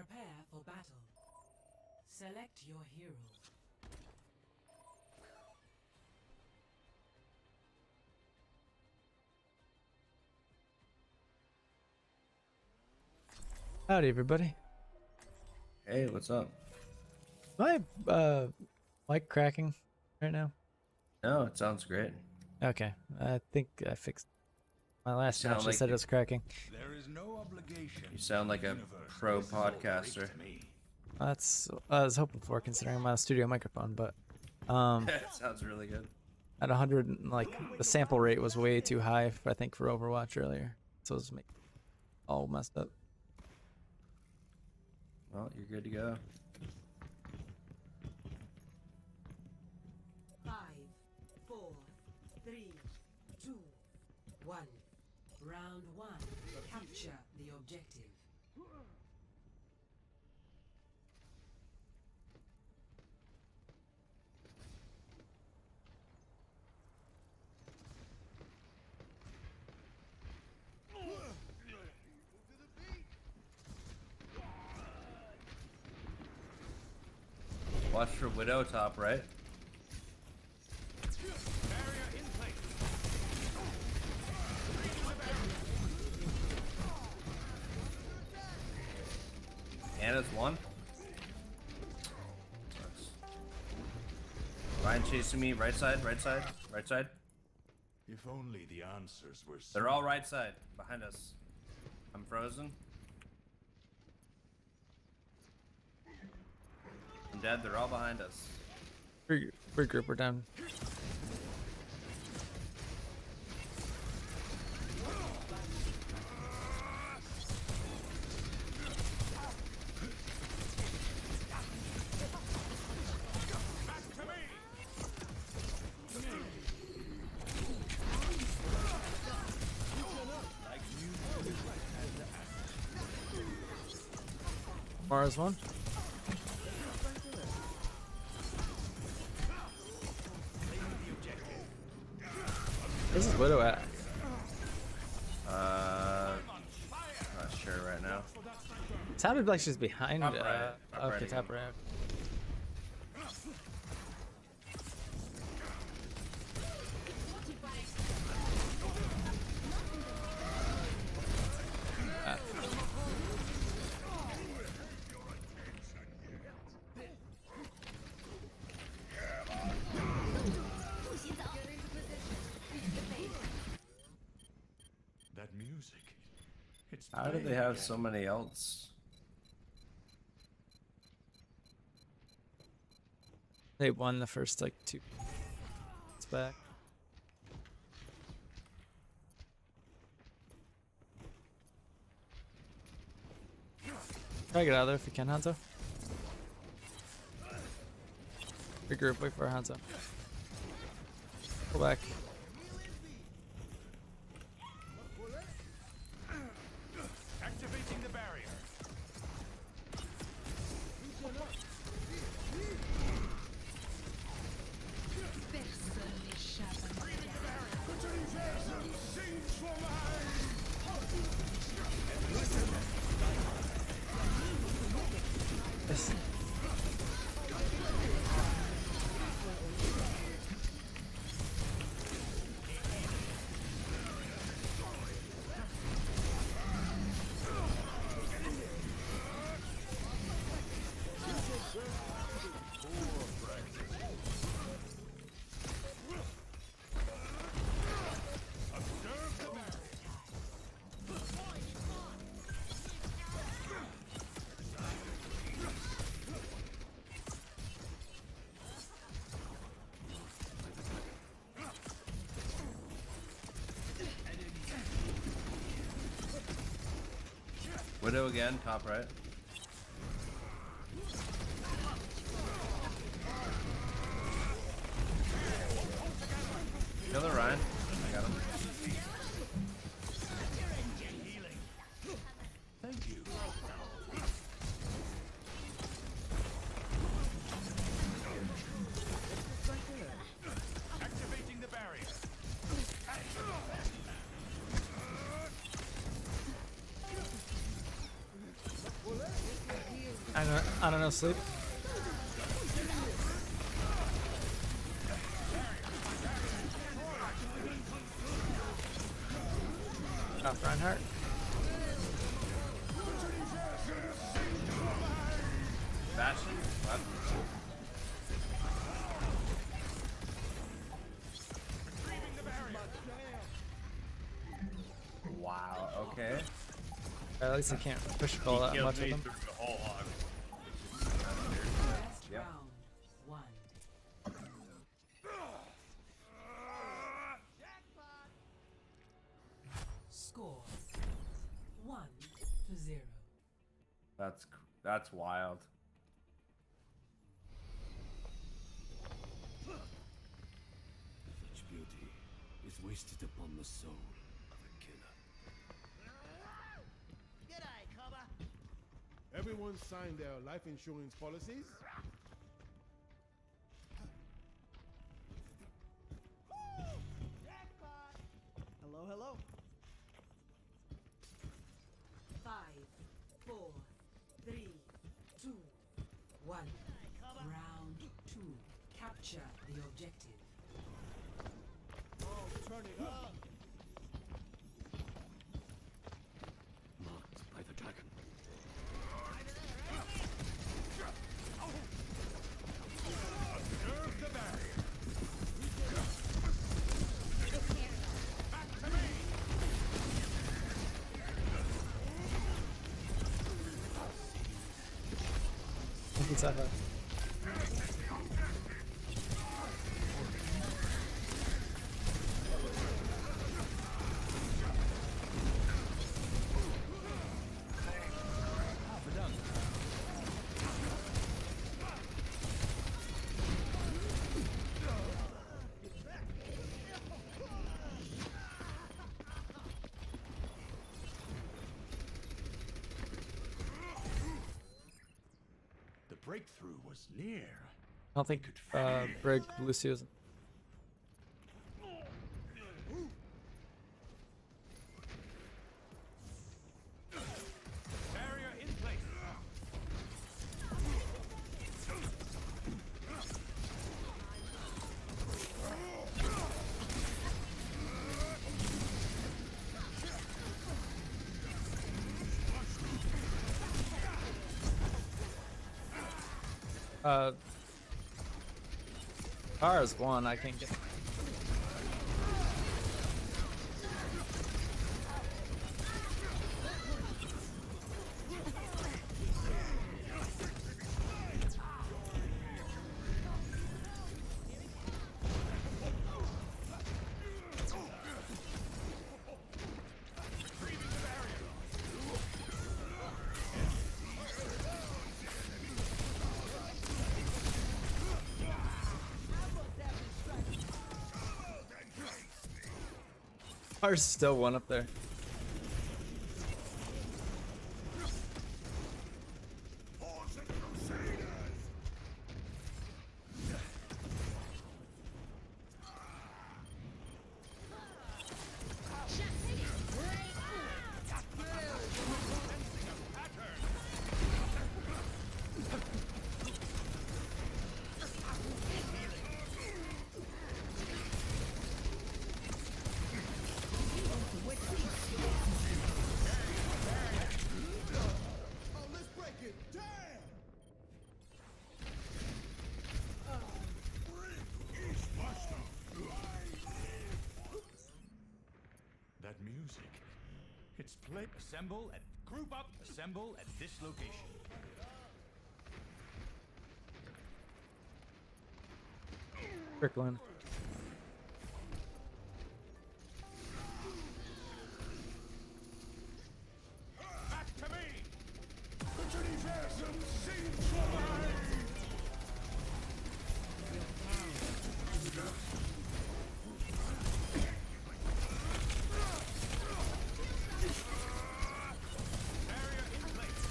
Prepare for battle. Select your hero. Howdy, everybody. Hey, what's up? My mic cracking right now. No, it sounds great. Okay, I think I fixed. My last sound match like said you- it was cracking. There is no obligation. You sound like a pro podcaster. That's what I was hoping for, considering my studio microphone. But It sounds really good. at 100, like the sample rate was way too high, I think, for Overwatch earlier, so it was all messed up. Well, you're good to go. 5, 4, 3, 2, 1. Round 1. Capture the objective. Watch for Widow top right. Anna's one. Ryan chasing me, right side, right side, right side. If only the answers were They're all right side, behind us. I'm frozen. I'm dead, they're all behind us. Regroup, we're down. Mars one. This is Widow at. Not sure right now. It sounded like she's behind. Top right, top right Okay, again. top right. that music. It's How do they have so many ults? They won the first like 2. It's back. Try to get out of there if you can, Hanzo. Regroup, wait for Hanzo. Pull back. activating the barrier. Yes. Widow again, top right. Kill the Ryan. I got him. Thank you. Activating the barrier. I don't know, sleep. Off Reinhardt. Bastion? What? Wow, okay. At least I can't push ball that much with him. through the whole hog. Best Yep. round. One. Score 1-0. That's wild. Such beauty is wasted upon the soul of a killer. G'day, cobber. Everyone signed their life insurance policies? Jackpot. Hello, hello. 5, 4, 3, 2, 1. Round 2. Capture the objective. Oh, turn it up. Marked by the dragon. Observe the barrier. He's at that. The breakthrough was near. I don't think Brig Lucio's. Barrier in place. Cars won. I can't get. Cars still one up there. Oh, let's break it! Damn! That music. It's play. Assemble and group up. Assemble at this location. Strickland. Back to me. The universum seems to alive. Barrier in place.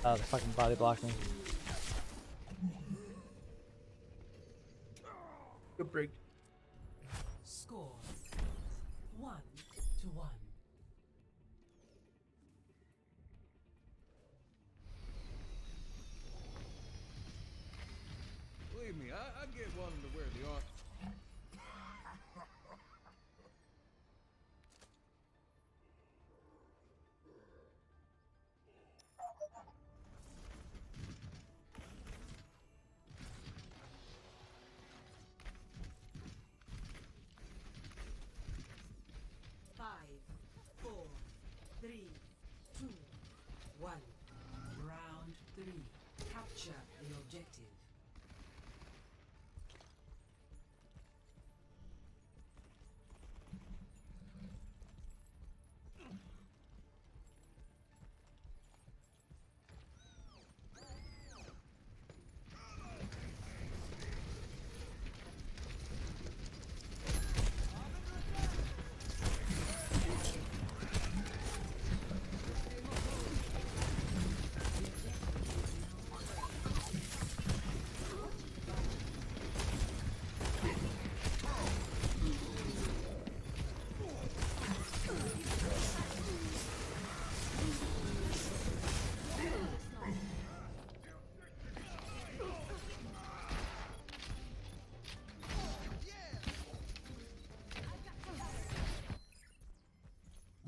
Oh, the fucking body blocked me. Good break. Score 1-1. Believe me, I get one to wear the arm. Five, four, three, two, one. Round 3. Capture the objective.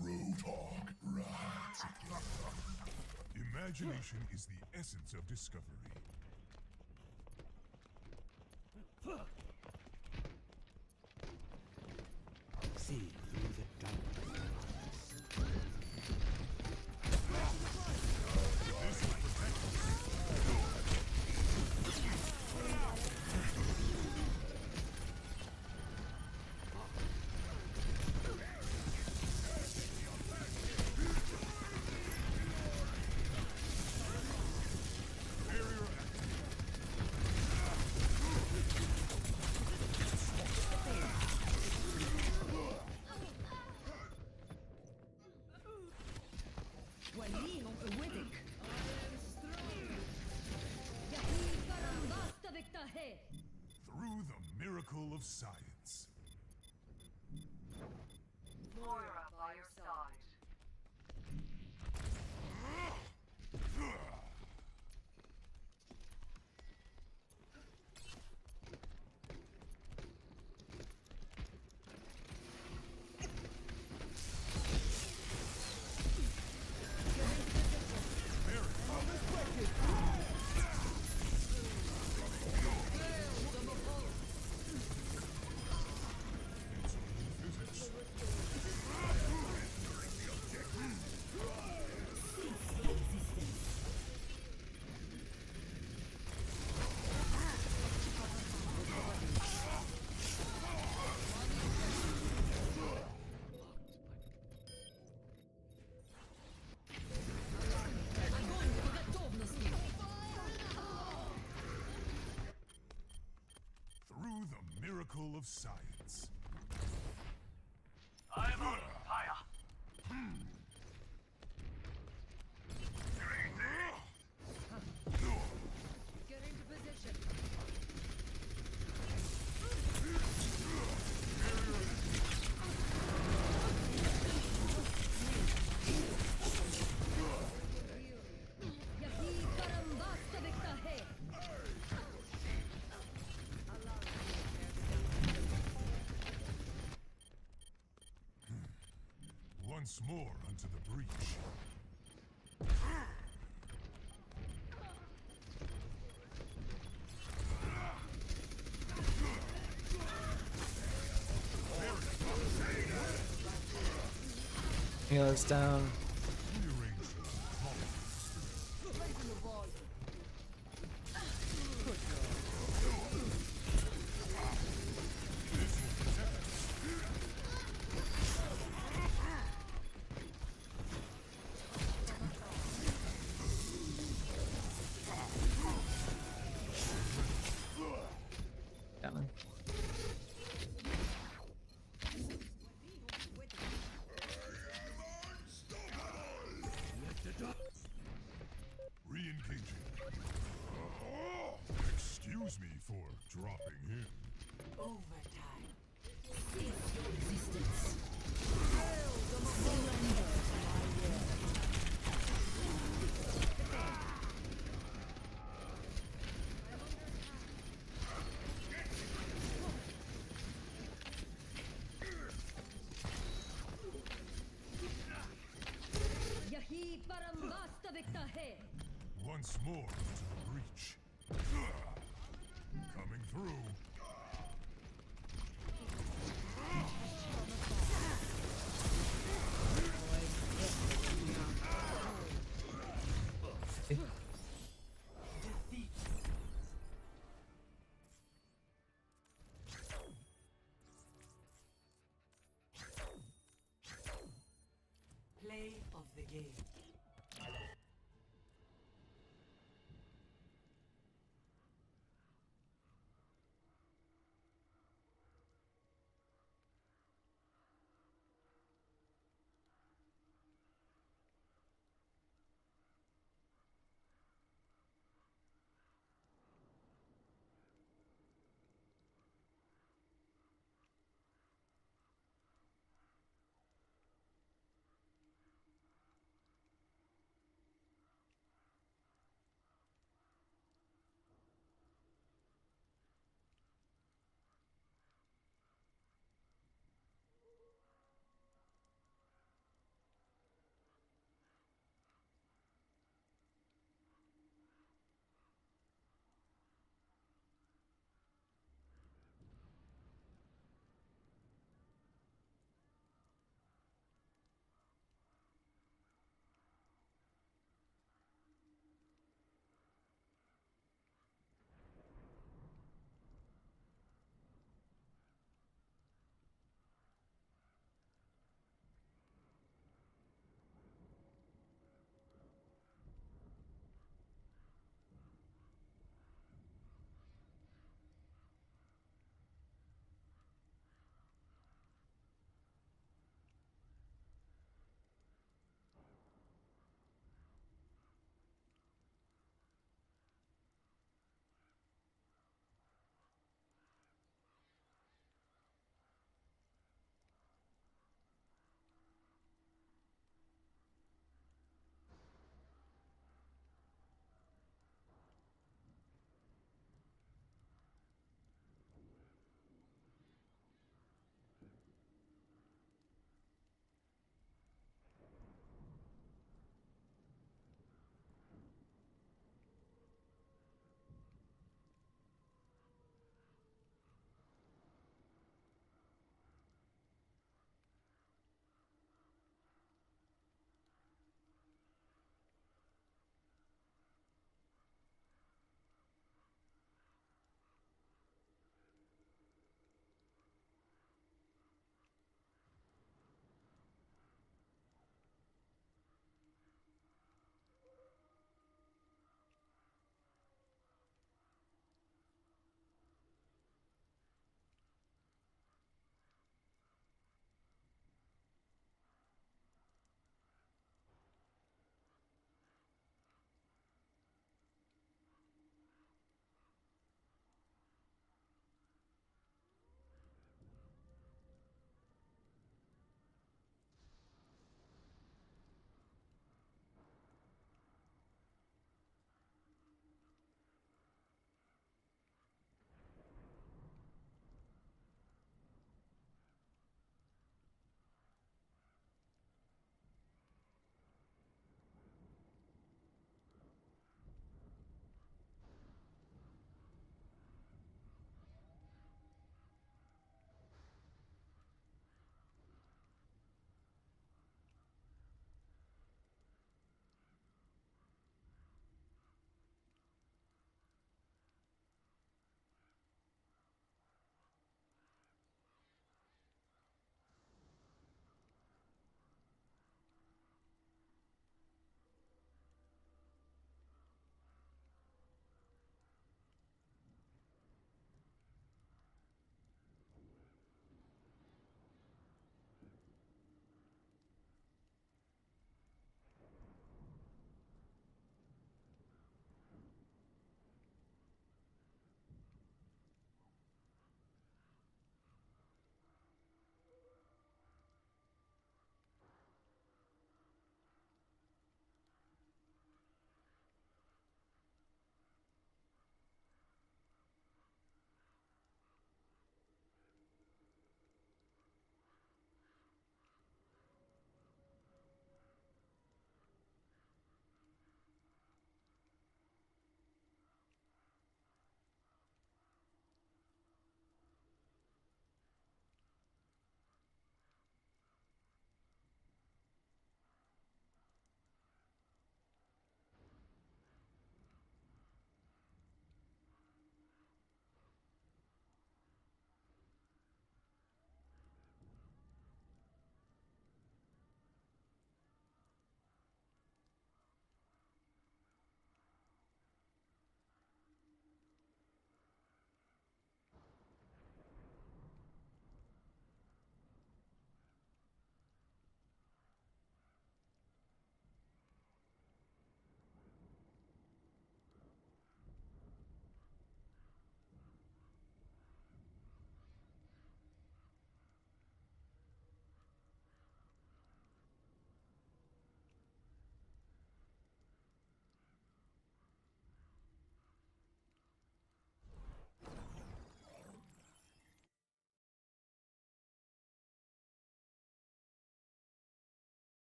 Roadhog, right. Imagination is the essence of discovery. See through the darkness. This will protect us. Through the miracle of science. Moira by your side. Physics. Through the miracle of science. I'm on fire. Get into position. Once more unto the breach. Healer's down. Rearrange. Gamin. once more to the breach. Coming through. Play of the game.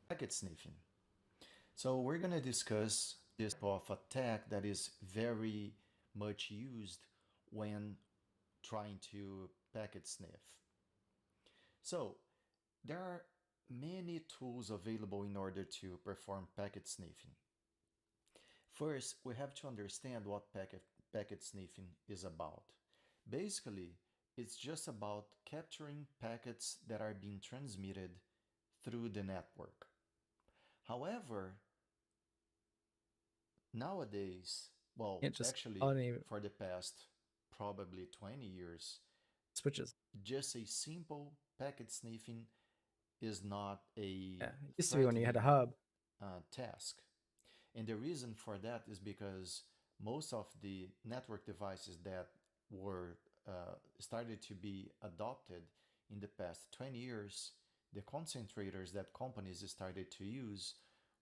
Packet sniffing. So we're gonna discuss this type of attack that is very much used when trying to packet sniff. So there are many tools available in order to perform packet sniffing. First, we have to understand what packet sniffing is about. Basically, it's just about capturing packets that are being transmitted through the network. However, nowadays, well, Can't just actually, on any for the past probably 20 years, switches. just a simple packet sniffing is not a Yeah, it used to be when you had a threatening hub. task. And the reason for that is because most of the network devices that were started to be adopted in the past 20 years, the concentrators that companies started to use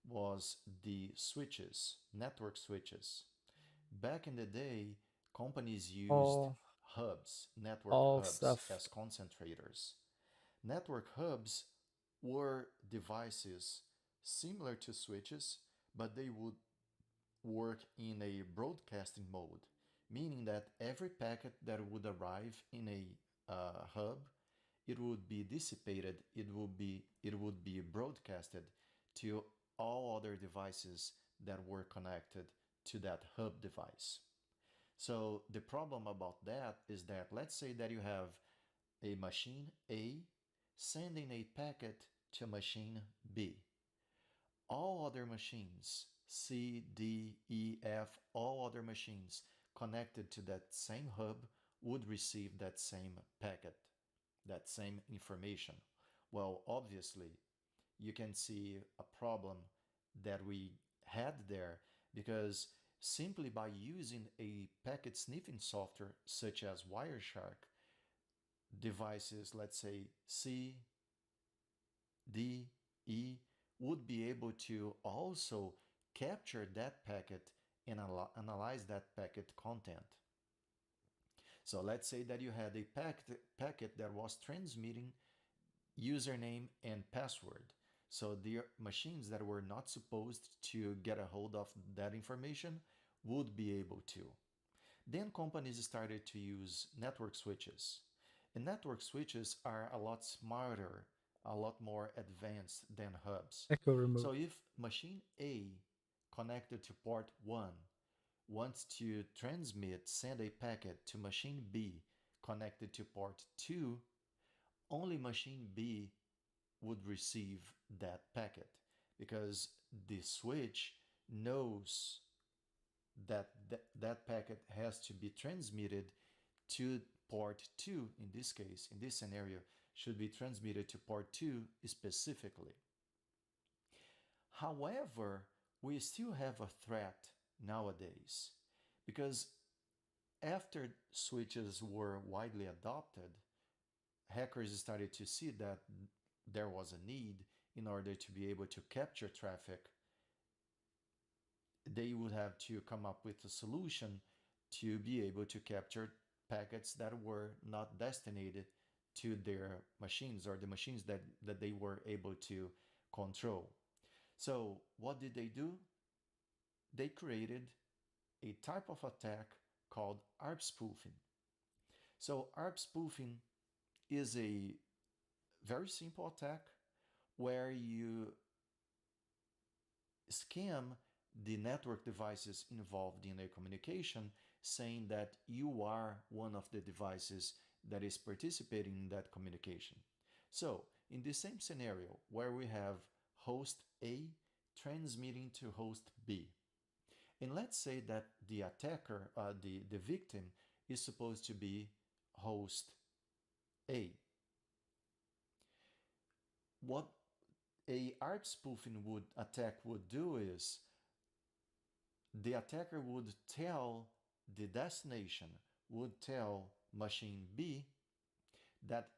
was the switches, network switches. Back in the day, companies used All hubs, network all hubs, stuff. as concentrators. Network hubs were devices similar to switches, but they would work in a broadcasting mode, meaning that every packet that would arrive in a hub, it would be dissipated, it would be broadcasted to all other devices that were connected to that hub device. So the problem about that is that, let's say that you have a machine A sending a packet to machine B. All other machines, C, D, E, F, all other machines connected to that same hub would receive that same packet, that same information. Well, obviously, you can see a problem that we had there, because simply by using a packet sniffing software such as Wireshark, devices, let's say C, D, E, would be able to also capture that packet and analyze that packet content. So let's say that you had a packet that was transmitting username and password. So the machines that were not supposed to get a hold of that information would be able to. Then companies started to use network switches. And network switches are a lot smarter, a lot more advanced than hubs. Echo remove. So if machine A connected to port 1 wants to send a packet to machine B connected to port 2, only machine B would receive that packet, because the switch knows that that packet has to be transmitted to port 2. In this case, in this scenario, should be transmitted to port 2 specifically. However, we still have a threat nowadays, because after switches were widely adopted, hackers started to see that there was a need in order to be able to capture traffic. They would have to come up with a solution to be able to capture packets that were not destined to their machines, or the machines that they were able to control. So what did they do? They created a type of attack called ARP spoofing. So ARP spoofing is a very simple attack where you scam the network devices involved in a communication, saying that you are one of the devices that is participating in that communication. So, in the same scenario where we have host A transmitting to host B, and let's say that the attacker, the victim, is supposed to be host A. What a ARP spoofing attack would do is the attacker would tell the destination, would tell machine B that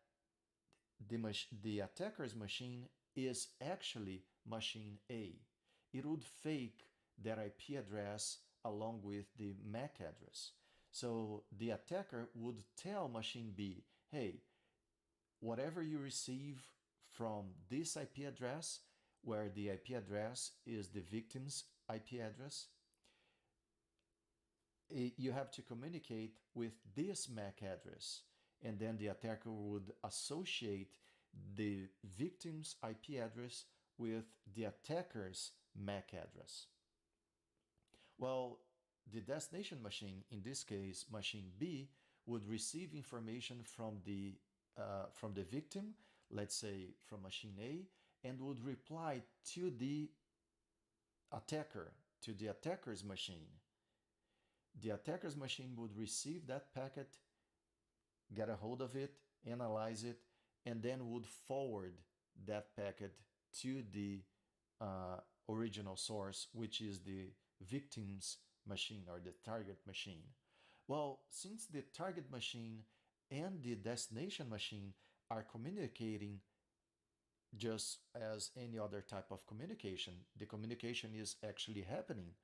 the attacker's machine is actually machine A. It would fake that IP address along with the MAC address. So the attacker would tell machine B, hey, whatever you receive from this IP address, where the IP address is the victim's IP address, you have to communicate with this MAC address. And then the attacker would associate the victim's IP address with the attacker's MAC address. Well, the destination machine, in this case machine B, would receive information from the victim, let's say from machine A, and would reply to the attacker, to the attacker's machine. The attacker's machine would receive that packet, get a hold of it, analyze it, and then would forward that packet to the original source, which is the victim's machine or the target machine. Well, since the target machine and the destination machine are communicating just as any other type of communication, the communication is actually happening.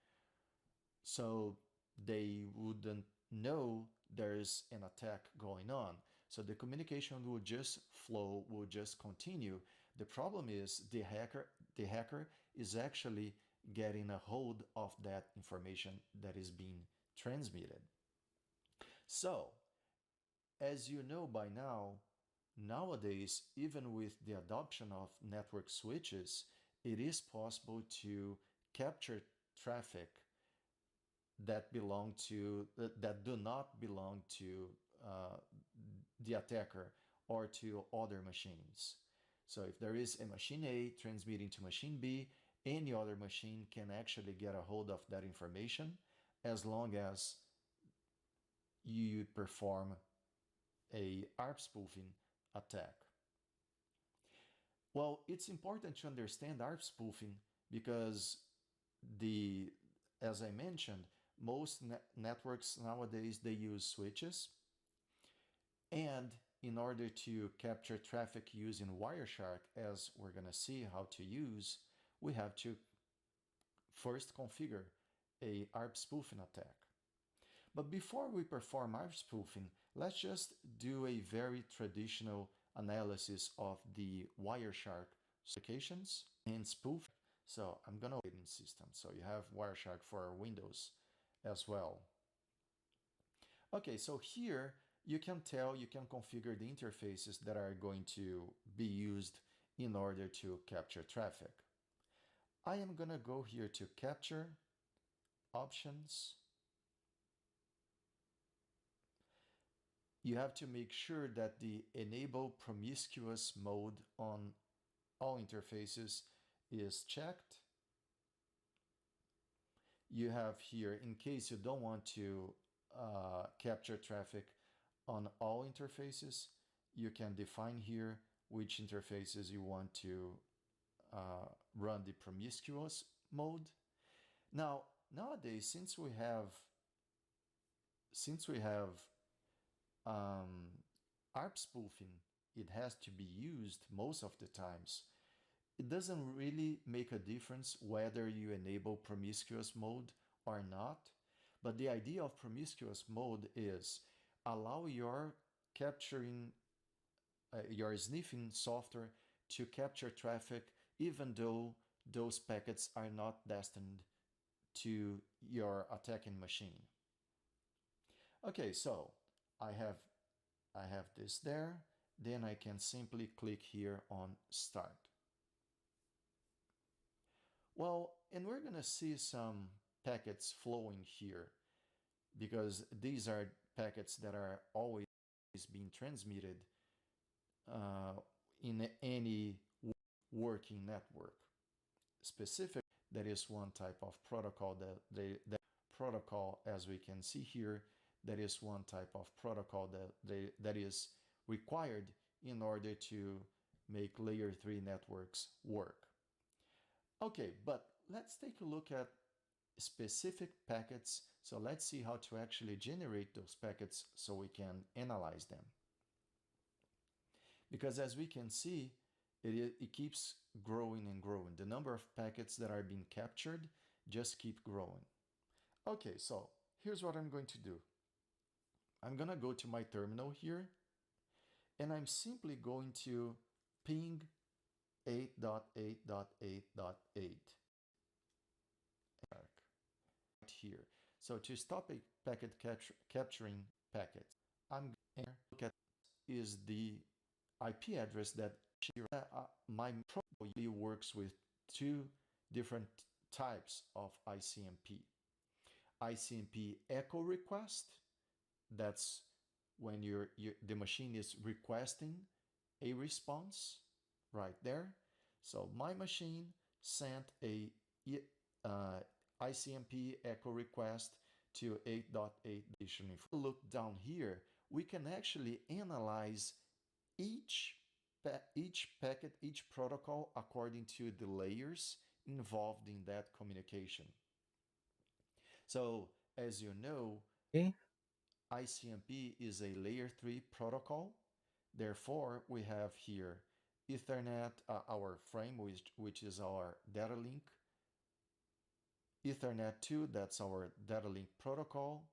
So they wouldn't know there's an attack going on. So the communication will just flow, will just continue. The problem is the hacker is actually getting a hold of that information that is being transmitted. So, as you know by now, nowadays, even with the adoption of network switches, it is possible to capture traffic that do not belong to the attacker or to other machines. So if there is a machine A transmitting to machine B, any other machine can actually get a hold of that information as long as you perform a ARP spoofing attack. Well, it's important to understand ARP spoofing because as I mentioned, most networks nowadays, they use switches. And in order to capture traffic using Wireshark, as we're going to see how to use, we have to first configure a ARP spoofing attack. But before we perform ARP spoofing, let's just do a very traditional analysis of the Wireshark applications and spoof. So I'm going to operating system. So you have Wireshark for Windows as well. Okay, so here you can configure the interfaces that are going to be used in order to capture traffic. I am going to go here to Capture, Options. You have to make sure that the Enable Promiscuous mode on all interfaces is checked. You have here, in case you don't want to capture traffic on all interfaces, you can define here which interfaces you want to run the promiscuous mode. Now, nowadays, since we have ARP spoofing, it has to be used most of the times. It doesn't really make a difference whether you enable promiscuous mode or not, but the idea of promiscuous mode is allow your sniffing software to capture traffic even though those packets are not destined to your attacking machine. Okay, so I have this there, then I can simply click here on Start. Well, and we're going to see some packets flowing here because these are packets that are always being transmitted uh, in any working network. Specific, that is one type of protocol that protocol, as we can see here, that is one type of protocol that is required in order to make layer 3 networks work. Okay, but let's take a look at specific packets. So let's see how to actually generate those packets so we can analyze them. Because as we can see, it keeps growing and growing. The number of packets that are being captured just keep growing. Okay, so here's what I'm going to do. I'm going to go to my terminal here, and I'm simply going to ping 8.8.8.8 here. So to stop a packet capturing packets, I'm going to look at is the IP address that my protocol usually works with two different types of ICMP. ICMP echo request, that's when the machine is requesting a response right there. So my machine sent a ICMP echo request to 8.8. If we look down here, we can actually analyze each packet, each protocol according to the layers involved in that communication. So as you know, Okay. ICMP is a layer 3 protocol. Therefore, we have here Ethernet, our frame, which is our data link. Ethernet 2, that's our data link protocol.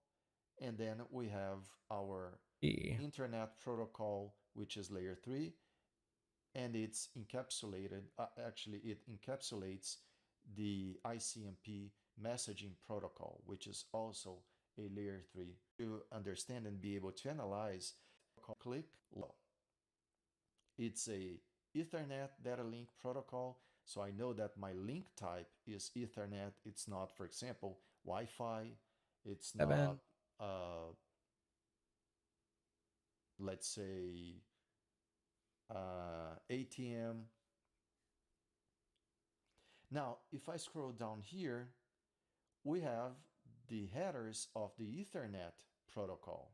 And then we have our Internet protocol, which is layer 3. And it's encapsulated, actually it encapsulates the ICMP messaging protocol, which is also a layer 3. To understand and be able to analyze, click low. It's a Ethernet data link protocol, so I know that my link type is Ethernet. It's not, for example, Wi-Fi. It's not, let's say, ATM. Now, if I scroll down here, we have the headers of the Ethernet protocol.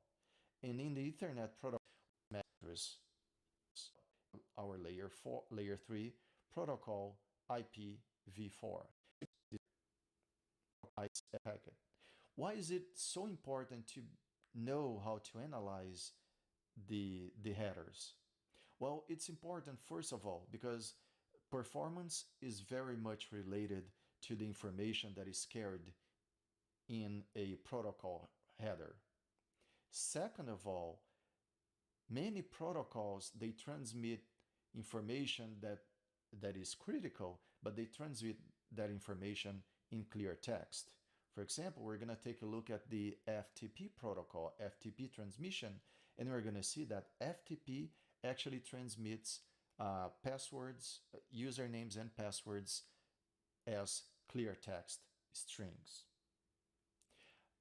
And in the Ethernet protocol, address our layer 3 protocol IPv4 packet. Why is it so important to know how to analyze the headers? Well, it's important first of all because performance is very much related to the information that is carried in a protocol header. Second of all, many protocols, they transmit information that is critical, but they transmit that information in clear text. For example, we're going to take a look at the FTP protocol, FTP transmission, and we're going to see that FTP actually transmits passwords, usernames and passwords as clear text strings.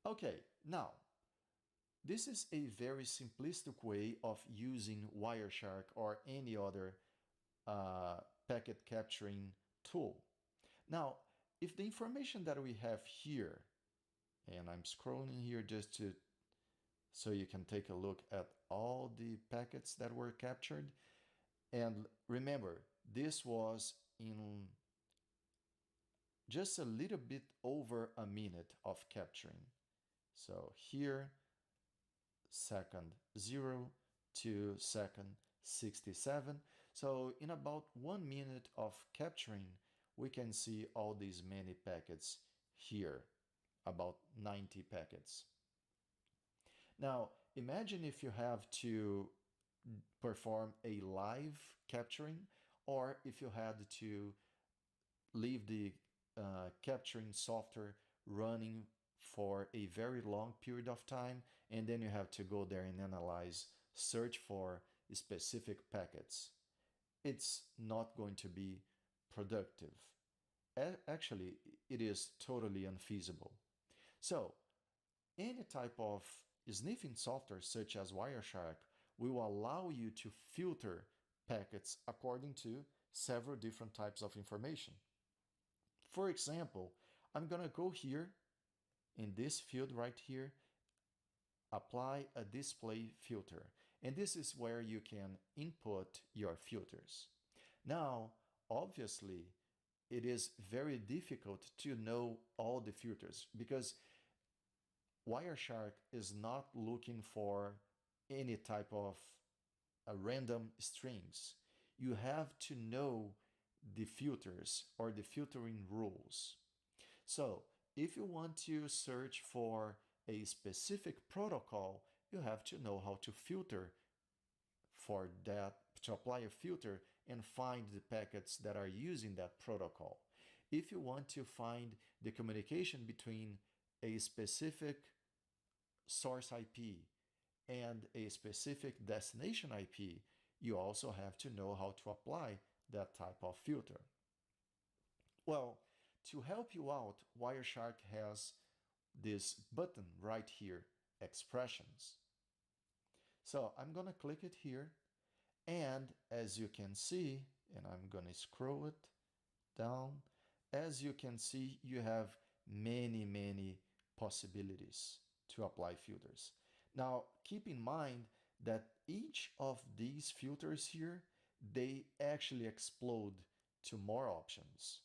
Okay, now, this is a very simplistic way of using Wireshark or any other packet capturing tool. Now, if the information that we have here, and I'm scrolling here just so you can take a look at all the packets that were captured. And remember, this was in just a little bit over a minute of capturing. So here, second 0 to second 67. So in about 1 minute of capturing, we can see all these many packets here, about 90 packets. Now, imagine if you have to perform a live capturing, or if you had to leave the capturing software running for a very long period of time, and then you have to go there and analyze, search for specific packets, it's not going to be productive. Actually, it is totally unfeasible. So, any type of sniffing software such as Wireshark will allow you to filter packets according to several different types of information. For example, I'm gonna go here in this field right here, apply a display filter. And this is where you can input your filters. Now, obviously, it is very difficult to know all the filters because Wireshark is not looking for any type of random strings. You have to know the filters or the filtering rules. So, if you want to search for a specific protocol, you have to know how to filter for that, to apply a filter and find the packets that are using that protocol. If you want to find the communication between a specific source IP and a specific destination IP, you also have to know how to apply that type of filter. Well, to help you out, Wireshark has this button right here, expressions. So I'm gonna click it here, and as you can see, and I'm gonna scroll it down, as you can see, you have many possibilities to apply filters. Now, keep in mind that each of these filters here, they actually explode to more options.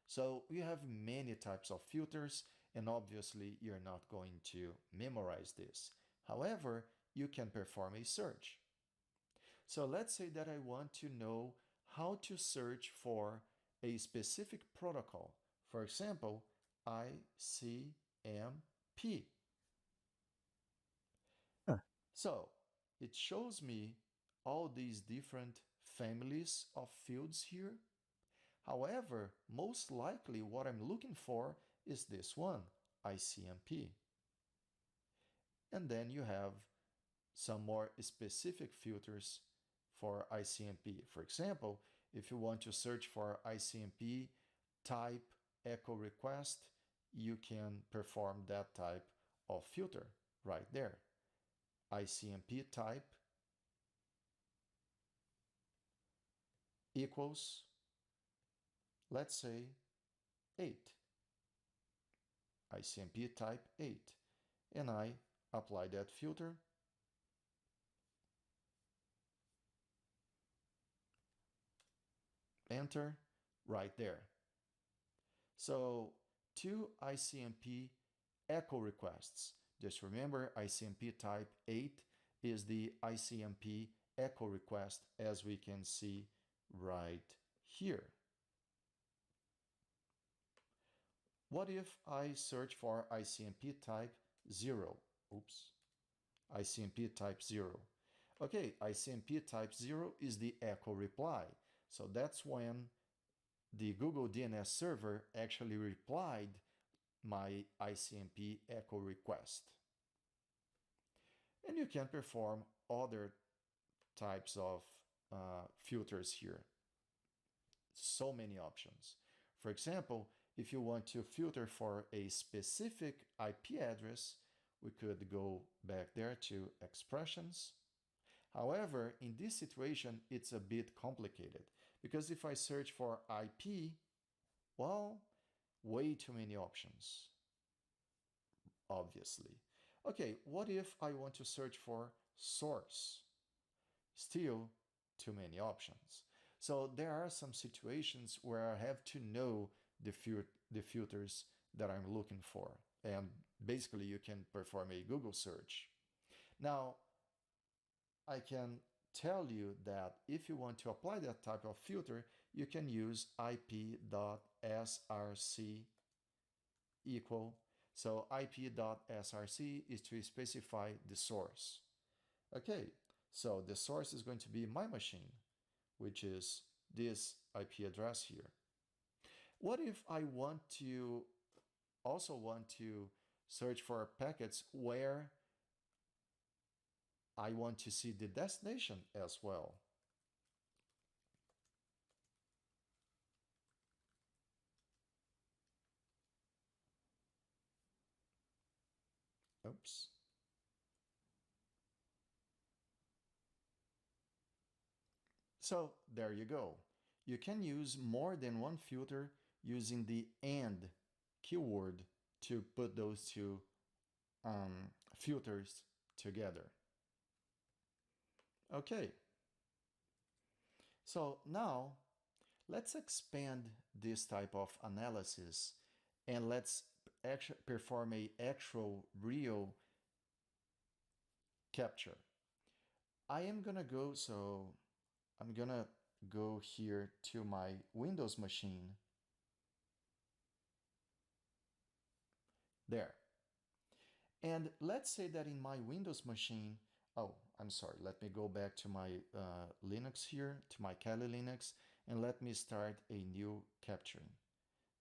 So you have many types of filters, and obviously you're not going to memorize this. However, you can perform a search. So let's say that I want to know how to search for a specific protocol. For example, ICMP. Huh. So it shows me all these different families of fields here. However, most likely what I'm looking for is this one, ICMP. And then you have some more specific filters for ICMP. For example, if you want to search for ICMP type echo request, you can perform that type of filter right there. ICMP type equals, let's say, 8. ICMP type 8. And I apply that filter. Enter right there. So 2 ICMP echo requests. Just remember, ICMP type 8 is the ICMP echo request, as we can see right here. What if I search for ICMP type 0? Oops. ICMP type 0. Okay, ICMP type 0 is the echo reply. So that's when the Google DNS server actually replied my ICMP echo request. And you can perform other types of filters here. So many options. For example, if you want to filter for a specific IP address, we could go back there to expressions. However, in this situation, it's a bit complicated because if I search for IP, well, way too many options, obviously. Okay, what if I want to search for source? Still too many options. So there are some situations where I have to know the filters that I'm looking for. And basically you can perform a Google search. Now, I can tell you that if you want to apply that type of filter, you can use ip.src equal. So ip.src is to specify the source. Okay, so the source is going to be my machine, which is this IP address here. What if I also want to search for packets where I want to see the destination as well. Oops. So there you go. You can use more than one filter using the AND keyword to put those two filters together. Okay, so now let's expand this type of analysis and let's perform a actual real capture. I am gonna go, so I'm gonna go here to my Windows machine. There. And let's say that in my Windows machine, oh, I'm sorry, let me go back to my Linux here, to my Kali Linux, and let me start a new capturing.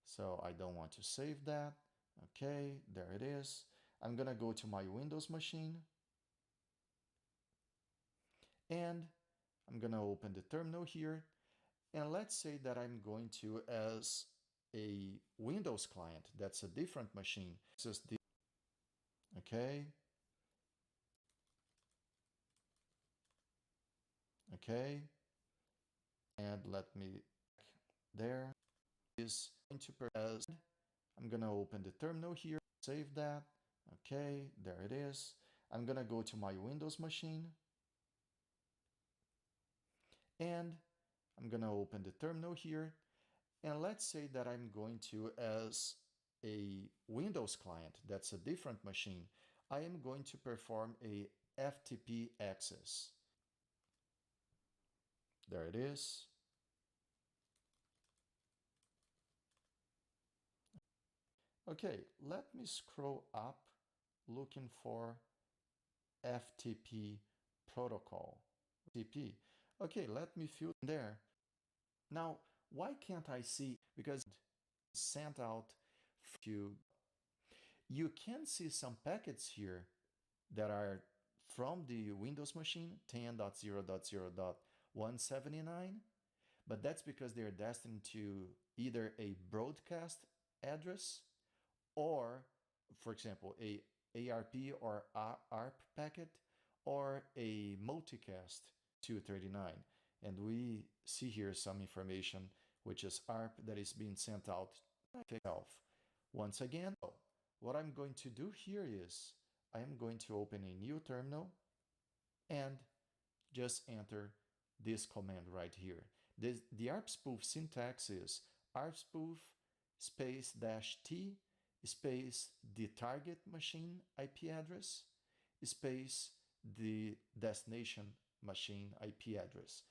So I don't want to save that. Okay, there it is. I'm gonna go to my Windows machine, and I'm gonna open the terminal here, and let's say that I'm going to, as a Windows client, that's a different machine. Okay, okay, and let me there is into as I'm gonna open the terminal here, save that. Okay, there it is. I'm gonna go to my Windows machine, and I'm gonna open the terminal here, and let's say that I'm going to, as a Windows client, that's a different machine, I am going to perform a FTP access. There it is. Okay, let me scroll up looking for FTP protocol. FTP. Okay, let me fill in there. Now, why can't I see? Because sent out to, you can see some packets here that are from the Windows machine 10.0.0.179, but that's because they're destined to either a broadcast address or, for example, a ARP or ARP packet or a multicast 239. And we see here some information which is ARP that is being sent out itself. Once again, what I'm going to do here is I am going to open a new terminal and just enter this command right here. The ARP spoof syntax is ARP spoof space dash T space the target machine IP address space the destination machine IP address,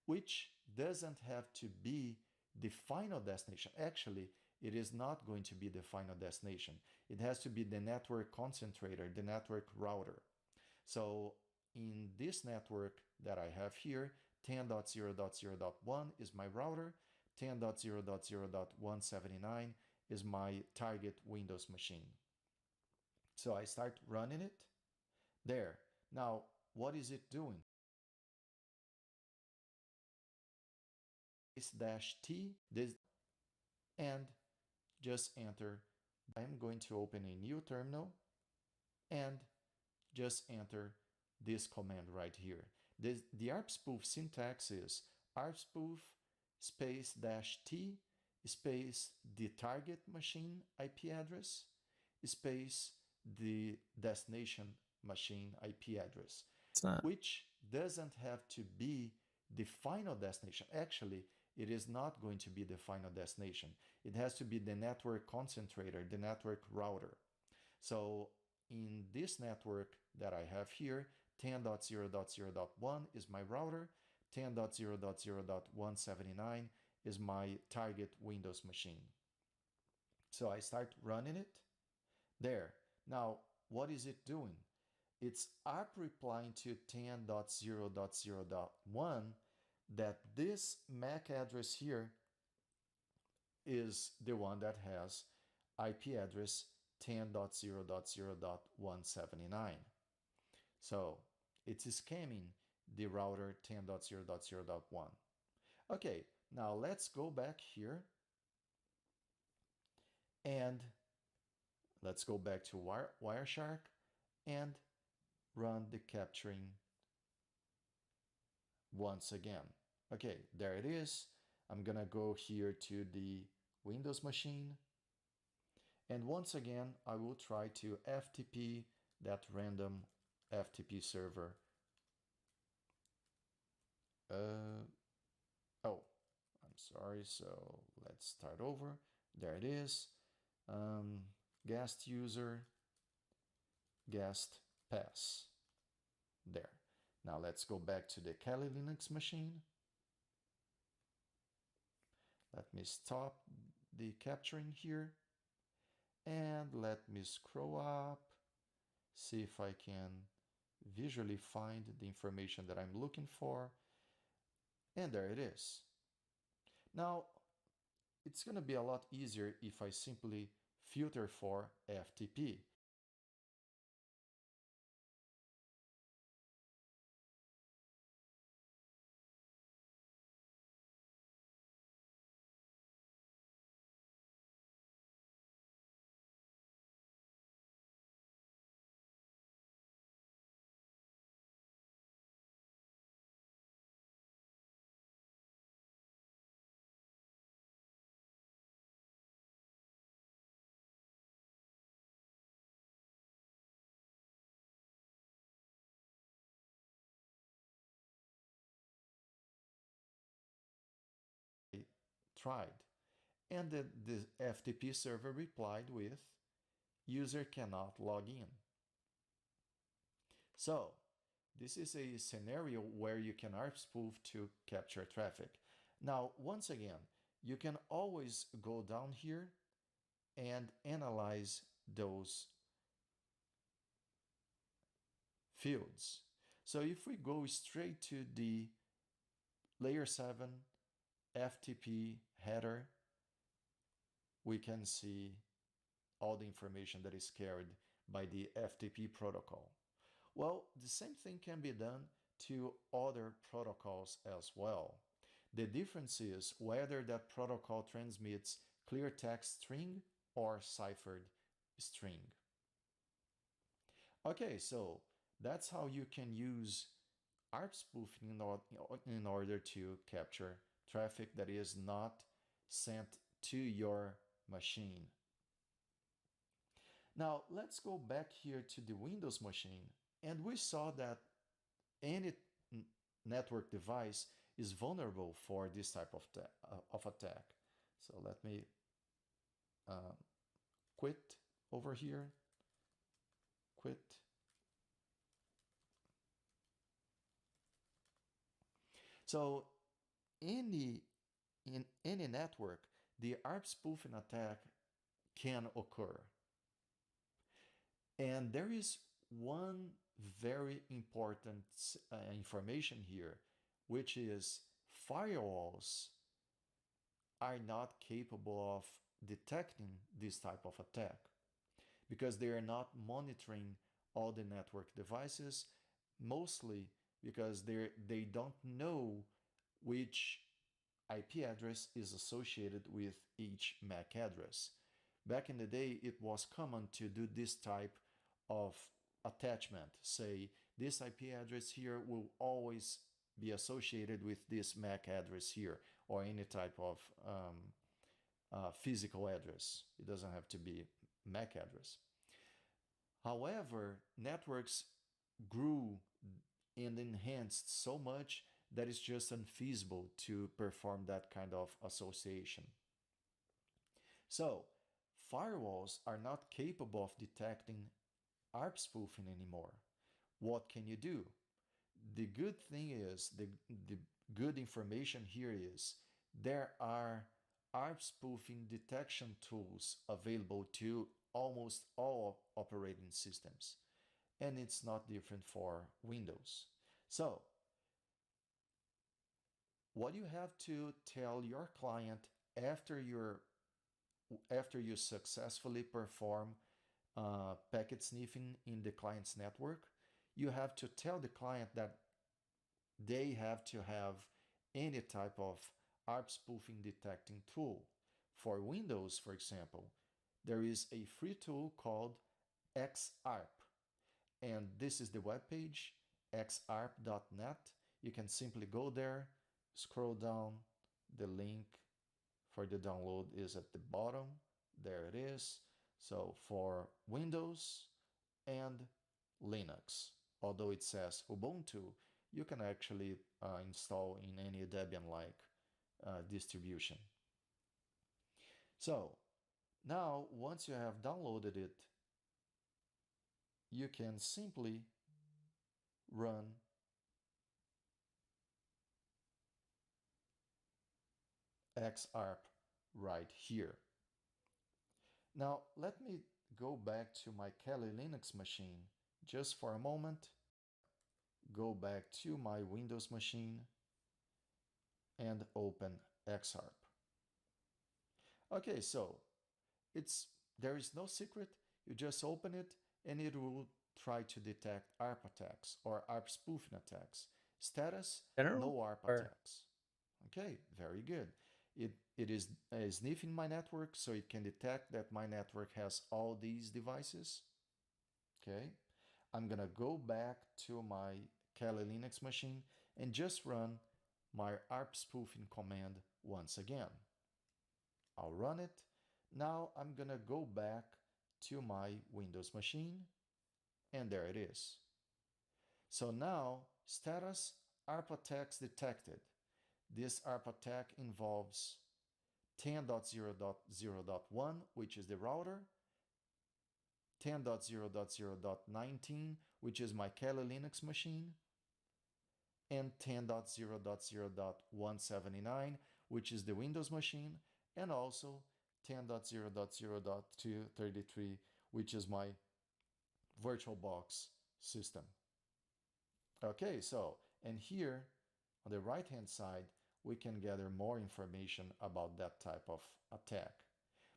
which doesn't have to be the final destination. Actually, it is not going to be the final destination. It has to be the network concentrator, the network router. So in this network that I have here, 10.0.0.1 is my router, 10.0.0.179 is my target Windows machine. So I start running it. There. Now, what is it doing? -T this and just enter. I'm going to open a new terminal and just enter this command right here. The ARP spoof syntax is ARP spoof space dash T space the target machine IP address space the destination machine IP address, It's not. which doesn't have to be the final destination. Actually, it is not going to be the final destination. It has to be the network concentrator, the network router. So in this network that I have here, 10.0.0.1 is my router, 10.0.0.179 is my target Windows machine. So I start running it. There. Now, what is it doing? It's ARP replying to 10.0.0.1 that this MAC address here is the one that has IP address 10.0.0.179. So it's scamming the router 10.0.0.1. Okay, now let's go back here and let's go back to Wireshark and run the capturing once again. Okay, there it is. I'm gonna go here to the Windows machine. And once again, I will try to FTP that random FTP server. Oh, I'm sorry. So let's start over. There it is. Guest user, guest pass. There. Now let's go back to the Kali Linux machine. Let me stop the capturing here. And let me scroll up, see if I can visually find the information that I'm looking for. And there it is. Now, it's going to be a lot easier if I simply filter for FTP. Tried. And the FTP server replied with, user cannot log in. So, this is a scenario where you can ARP spoof to capture traffic. Now, once again, you can always go down here and analyze those fields. So if we go straight to the layer 7 FTP header, we can see all the information that is carried by the FTP protocol. Well, the same thing can be done to other protocols as well. The difference is whether that protocol transmits clear text string or ciphered string. Okay, so that's how you can use ARP spoofing in order to capture traffic that is not sent to your machine. Now let's go back here to the Windows machine, and we saw that any network device is vulnerable for this type of attack. So let me quit over here, quit. So in any network, the ARP spoofing attack can occur. And there is one very important information here, which is firewalls are not capable of detecting this type of attack because they are not monitoring all the network devices, mostly because they don't know which IP address is associated with each MAC address. Back in the day, it was common to do this type of attachment. Say, this IP address here will always be associated with this MAC address here, or any type of physical address. It doesn't have to be MAC address. However, networks grew and enhanced so much that it's just unfeasible to perform that kind of association. So, firewalls are not capable of detecting ARP spoofing anymore. What can you do? The good thing is, the good information here is, there are ARP spoofing detection tools available to almost all operating systems. And it's not different for Windows. So, what you have to tell your client after you successfully perform packet sniffing in the client's network, you have to tell the client that they have to have any type of ARP spoofing detecting tool. For Windows, for example, there is a free tool called XARP, and this is the webpage xarp.net. You can simply go there, scroll down, the link for the download is at the bottom. There it is. So for Windows and Linux, although it says Ubuntu, you can actually install in any Debian-like distribution. So now, once you have downloaded it, you can simply run XARP right here. Now, let me go back to my Kali Linux machine just for a moment. Go back to my Windows machine and open XARP. Okay, so there is no secret. You just open it and it will try to detect ARP attacks or ARP spoofing attacks. Status, General no ARP or attacks. Okay, very good. It is sniffing my network, so it can detect that my network has all these devices. Okay, I'm gonna go back to my Kali Linux machine and just run my ARP spoofing command once again. I'll run it. Now I'm gonna go back to my Windows machine, and there it is. So now, status ARP attacks detected. This ARP attack involves 10.0.0.1, which is the router, 10.0.0.19, which is my Kali Linux machine, and 10.0.0.179, which is the Windows machine, and also 10.0.0.233, which is my VirtualBox system. Okay, so, and here on the right hand side, we can gather more information about that type of attack.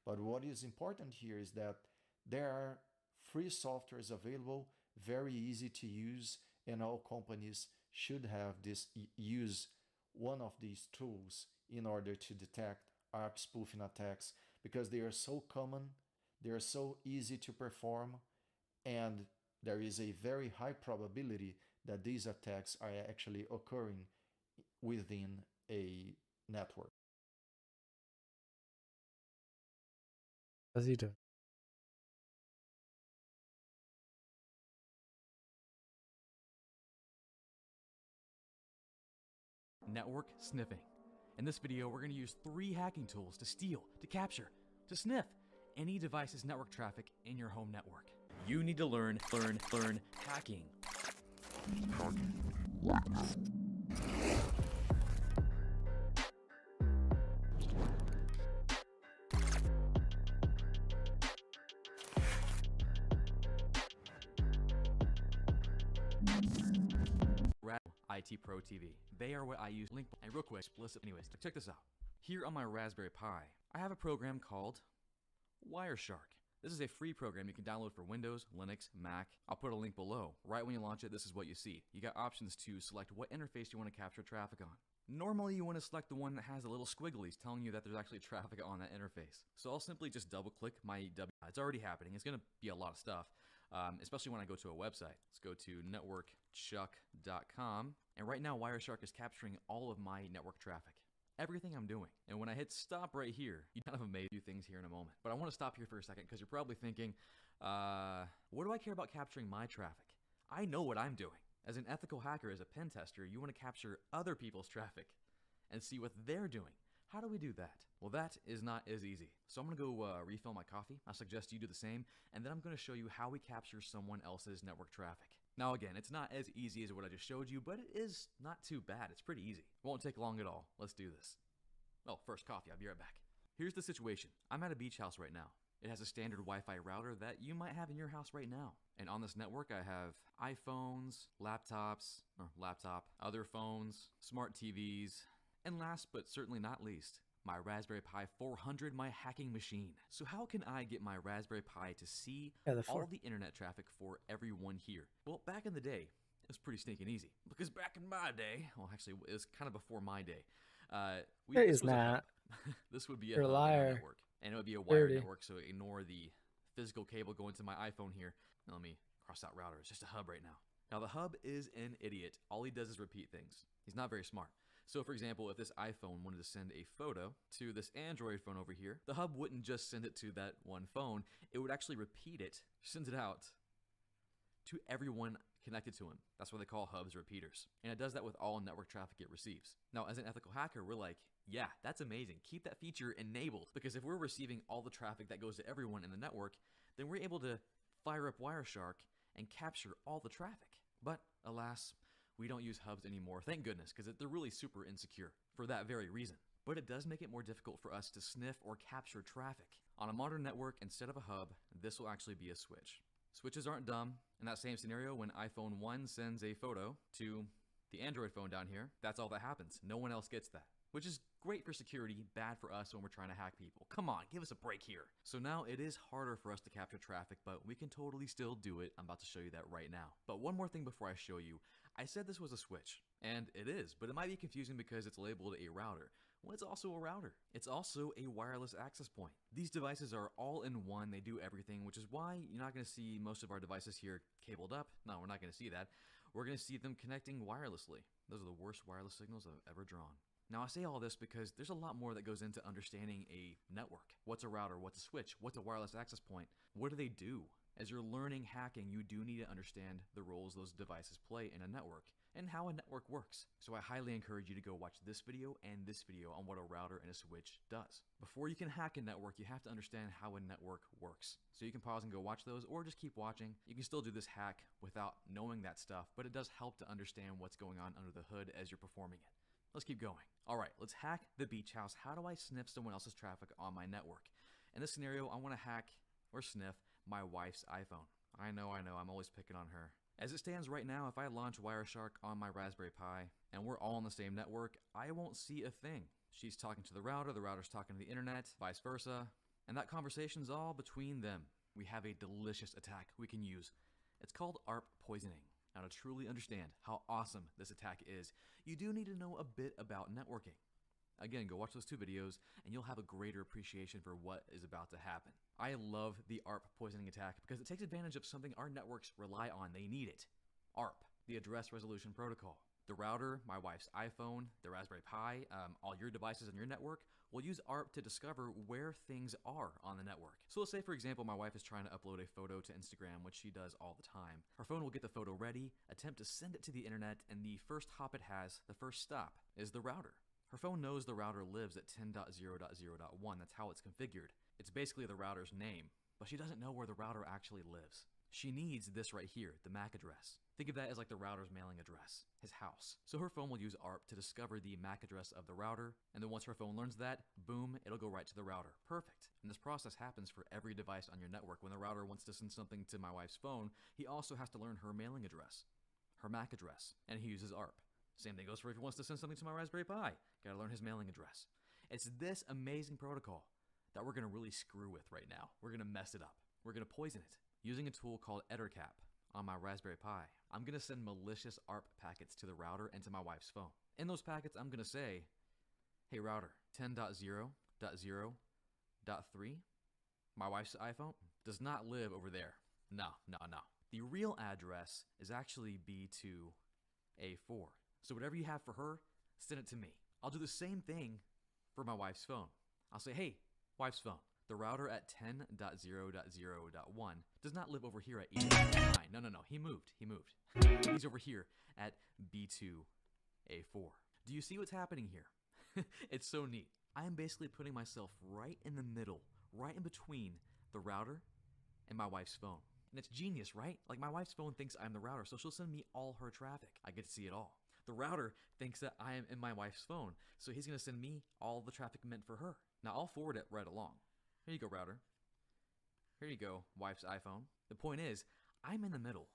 But what is important here is that there are free softwares available, very easy to use, and all companies should have use one of these tools in order to detect ARP spoofing attacks, because they are so common, they are so easy to perform, and there is a very high probability that these attacks are actually occurring within a network. how's he doing? Network sniffing. In this video, we're going to use 3 hacking tools to steal, to capture, to sniff any device's network traffic in your home network. You need to learn hacking. IT Pro TV. They are what I use. Link and real quick, explicit. Anyways, check this out. Here on my Raspberry Pi, I have a program called Wireshark. This is a free program you can download for Windows, Linux, Mac. I'll put a link below. Right when you launch it, this is what you see. You got options to select what interface you want to capture traffic on. Normally, you want to select the one that has the little squigglies telling you that there's actually traffic on that interface. So I'll simply just double click my It's already happening. It's going to be a lot of stuff, especially when I go to a website. Let's go to networkchuck.com. And right now, Wireshark is capturing all of my network traffic. Everything I'm doing. And when I hit stop right here, you kind of amazed a few things here in a moment. But I want to stop here for a second because you're probably thinking, what do I care about capturing my traffic? I know what I'm doing. As an ethical hacker, as a pen tester, you want to capture other people's traffic and see what they're doing. How do we do that? Well, that is not as easy. So I'm going to go refill my coffee. I suggest you do the same. And then I'm going to show you how we capture someone else's network traffic. Now again, it's not as easy as what I just showed you, but it is not too bad. It's pretty easy. It won't take long at all. Let's do this. Well, first coffee. I'll be right back. Here's the situation. I'm at a beach house right now. It has a standard Wi-Fi router that you might have in your house right now. And on this network, I have iPhones, laptop, other phones, smart TVs, and last but certainly not least, my Raspberry Pi 400, my hacking machine. So how can I get my Raspberry Pi to see Yeah, the all the internet traffic for everyone here? Well, back in the day, it was pretty stinking easy. Because back in my day, well, actually, it was kind of before my day. It this is was a hub. not. This would be a You're a hub in our liar. network. And it would be a wired Dirty. network, so ignore the physical cable going to my iPhone here. Now, let me cross out router. It's just a hub right now. Now, the hub is an idiot. All he does is repeat things. He's not very smart. So, for example, if this iPhone wanted to send a photo to this Android phone over here, the hub wouldn't just send it to that one phone. It would actually repeat it, send it out to everyone connected to him. That's why they call hubs repeaters. And it does that with all network traffic it receives. Now, as an ethical hacker, we're like, yeah, that's amazing. Keep that feature enabled. Because if we're receiving all the traffic that goes to everyone in the network, then we're able to fire up Wireshark and capture all the traffic. But alas, we don't use hubs anymore, thank goodness, because they're really super insecure for that very reason. But it does make it more difficult for us to sniff or capture traffic. On a modern network, instead of a hub, this will actually be a switch. Switches aren't dumb. In that same scenario, when iPhone 1 sends a photo to the Android phone down here, that's all that happens. No one else gets that. Which is great for security, bad for us when we're trying to hack people. Come on, give us a break here. So now it is harder for us to capture traffic, but we can totally still do it. I'm about to show you that right now. But one more thing before I show you. I said this was a switch, and it is, but it might be confusing because it's labeled a router. Well, it's also a router. It's also a wireless access point. These devices are all in one. They do everything, which is why you're not going to see most of our devices here cabled up. No, we're not going to see that. We're going to see them connecting wirelessly. Those are the worst wireless signals I've ever drawn. Now, I say all this because there's a lot more that goes into understanding a network. What's a router? What's a switch? What's a wireless access point? What do they do? As you're learning hacking, you do need to understand the roles those devices play in a network and how a network works. So I highly encourage you to go watch this video and this video on what a router and a switch does. Before you can hack a network, you have to understand how a network works. So you can pause and go watch those, or just keep watching. You can still do this hack without knowing that stuff, but it does help to understand what's going on under the hood as you're performing it. Let's keep going. All right, let's hack the beach house. How do I sniff someone else's traffic on my network? In this scenario, I want to hack or sniff my wife's iPhone. I know, I'm always picking on her. As it stands right now, if I launch Wireshark on my Raspberry Pi and we're all on the same network, I won't see a thing. She's talking to the router's talking to the internet, vice versa, and that conversation's all between them. We have a delicious attack we can use. It's called ARP poisoning. Now, to truly understand how awesome this attack is, you do need to know a bit about networking. Again, go watch those two videos and you'll have a greater appreciation for what is about to happen. I love the ARP poisoning attack because it takes advantage of something our networks rely on. They need it. ARP, the Address Resolution Protocol. The router, my wife's iPhone, the Raspberry Pi, all your devices on your network will use ARP to discover where things are on the network. So let's say, for example, my wife is trying to upload a photo to Instagram, which she does all the time. Her phone will get the photo ready, attempt to send it to the internet, and the first hop it has, the first stop, is the router. Her phone knows the router lives at 10.0.0.1. That's how it's configured. It's basically the router's name, but she doesn't know where the router actually lives. She needs this right here, the MAC address. Think of that as like the router's mailing address, his house. So her phone will use ARP to discover the MAC address of the router, and then once her phone learns that, boom, it'll go right to the router. Perfect. And this process happens for every device on your network. When the router wants to send something to my wife's phone, he also has to learn her mailing address, her MAC address, and he uses ARP. Same thing goes for if he wants to send something to my Raspberry Pi. Gotta learn his mailing address. It's this amazing protocol that we're gonna really screw with right now. We're gonna mess it up. We're gonna poison it. Using a tool called EtherCap on my Raspberry Pi, I'm gonna send malicious ARP packets to the router and to my wife's phone. In those packets, I'm gonna say, hey router, 10.0.0.3, my wife's iPhone does not live over there. No. The real address is actually B2A4. So whatever you have for her, send it to me. I'll do the same thing for my wife's phone. I'll say, hey, wife's phone, the router at 10.0.0.1 does not live over here at 8.9. No, he moved. He's over here at B2A4. Do you see what's happening here? It's so neat. I am basically putting myself right in the middle, right in between the router and my wife's phone. And it's genius, right? Like my wife's phone thinks I'm the router, so she'll send me all her traffic. I get to see it all. The router thinks that I am in my wife's phone, so he's going to send me all the traffic meant for her. Now, I'll forward it right along. Here you go, router. Here you go, wife's iPhone. The point is, I'm in the middle,